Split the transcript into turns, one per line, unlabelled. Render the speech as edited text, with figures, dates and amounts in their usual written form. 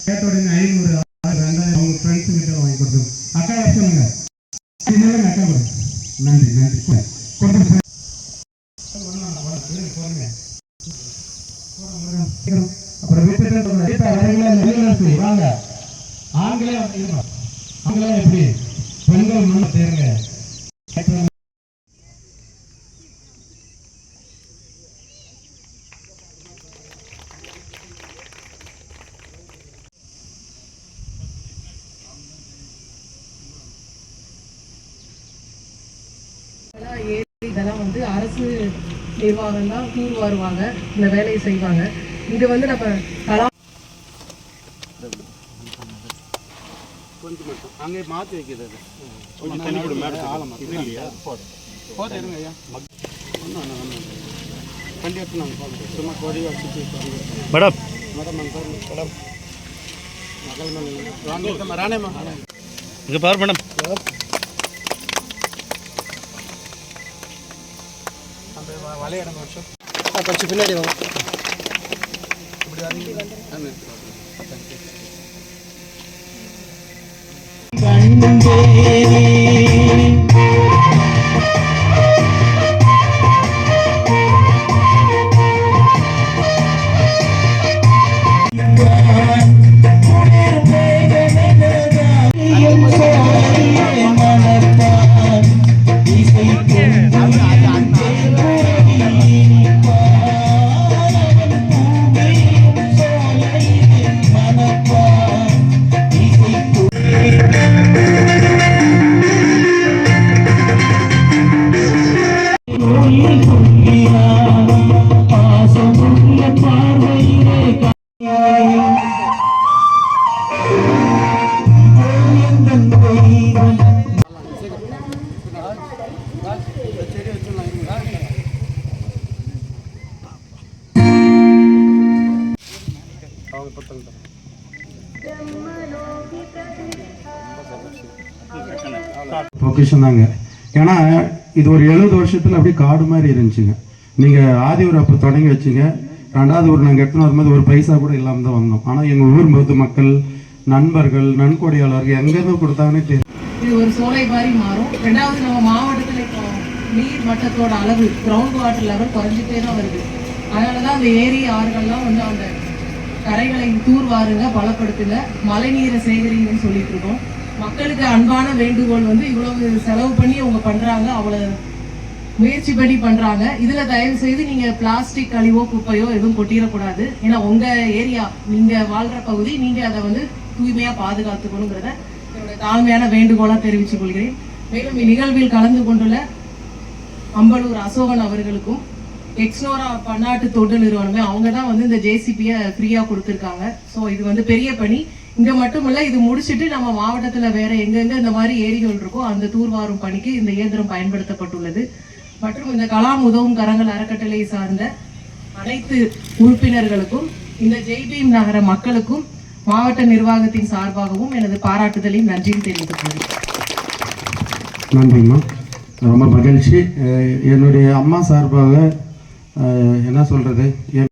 500 2000 அவங்க ஃப்ரெண்ட்ஸு கிட்ட வாங்கி கொடுத்தோம். அக்கா சொல்லுங்க, அக்கா கொடுங்க. நன்றி நன்றி கொடுத்து அப்புறம் வீட்டு வாங்க. ஆண்களே ஆண்களே எப்படி பெண்கள் முன்ன தேருங்க.
இதெல்லாம் வந்து அரசு நிர்வாகம் தான் தூர் வருவாங்க, இந்த வேலையை செய்வாங்க. இது வந்து நம்ம
கொஞ்சம் மட்டும் அங்கே மாற்றி வைக்கிறது வண்டி எடுத்து நாங்கள் சும்மா கொடி வச்சுட்டு மேடம் மேடம் மேடம் மகள் ராணேம்மா இங்கே பாரு மேடம். வலையிடம் வருஷம் கொஞ்சம் பின்னாடி வாங்க. இப்படி வரீங்க. பொக்கிஷன் தாங்க. ஏன்னா இது ஒரு 70 வருஷத்தில் அப்படியே காடு மாதிரி இருந்துச்சுங்க. நீங்கள் ஆதி ஊர் அப்போ தொடங்கி வச்சுங்க. 2வது ஊர் நாங்கள் எடுத்துன்னு வரும்போது ஒரு பைசா கூட இல்லாமல் தான் வந்தோம். ஆனால் எங்கள் ஊர் பொது மக்கள், நண்பர்கள், நன்கொடையாளர்கள் எங்கேருந்து கொடுத்தாங்கன்னே தெரியும்.
இது ஒரு சோலை மாதிரி மாறும். 2வது நம்ம மாவட்டத்தில் இப்போ நீர் மட்டத்தோட அளவு, கிரவுண்ட் வாட்டர் லெவல் குறைஞ்சிட்டே தான் வருது. அதனால தான் அந்த ஏரி ஆறுகள்லாம் வந்து அந்த கரைகளை தூர்வாருங்க, பலப்படுத்துங்க, மழை நீரை சேகரிங்கன்னு சொல்லிட்டு இருக்கோம். மக்களுக்கு அன்பான வேண்டுகோள் வந்து இவ்வளவு செலவு பண்ணி அவங்க பண்றாங்க, அவ்வளவு முயற்சி பண்ணி பண்றாங்க. இதுல தயவு செய்து நீங்க பிளாஸ்டிக் கழிவோ குப்பையோ எதுவும் கொட்டிடக்கூடாது. ஏன்னா உங்க ஏரியா, நீங்க வாழ்ற பகுதி, நீங்க அதை வந்து தூய்மையா பாதுகாத்துக்கணுங்கிறத என்னுடைய தாழ்மையான வேண்டுகோளா தெரிவித்துக் கொள்கிறேன். மேலும் இந்நிகழ்வில் கலந்து கொண்டுள்ள அம்பலூர் அசோகன் அவர்களுக்கும் எக்ஸ்னோரா பன்னாட்டு தொண்டு நிறுவனமே அவங்க தான் வந்து இந்த ஜேசிபியை ஃப்ரீயா கொடுத்துருக்காங்க. ஸோ இது வந்து பெரிய பணி. இங்க மட்டுமல்ல, இது முடிச்சுட்டு நம்ம மாவட்டத்துல வேற எங்கெங்க இந்த மாதிரி ஏரிகள் இருக்கோ அந்த தூர்வாரும் பணிக்கு இந்த இயந்திரம் பயன்படுத்தப்பட்டுள்ளது. மற்றும் இந்த கலாம் உதவும் கரங்கள் அறக்கட்டளை சார்ந்த அனைத்து உறுப்பினர்களுக்கும், இந்த ஜெய்பீம் நகர மக்களுக்கும் மாவட்ட நிர்வாகத்தின் சார்பாகவும் எனது பாராட்டுதலையும் நன்றியும் தெரிவித்துக் கொள்கிறேன்.
நன்றிம்மா, ரொம்ப மகிழ்ச்சி. என்னுடைய அம்மா சார்பாக என்ன சொல்றது, என்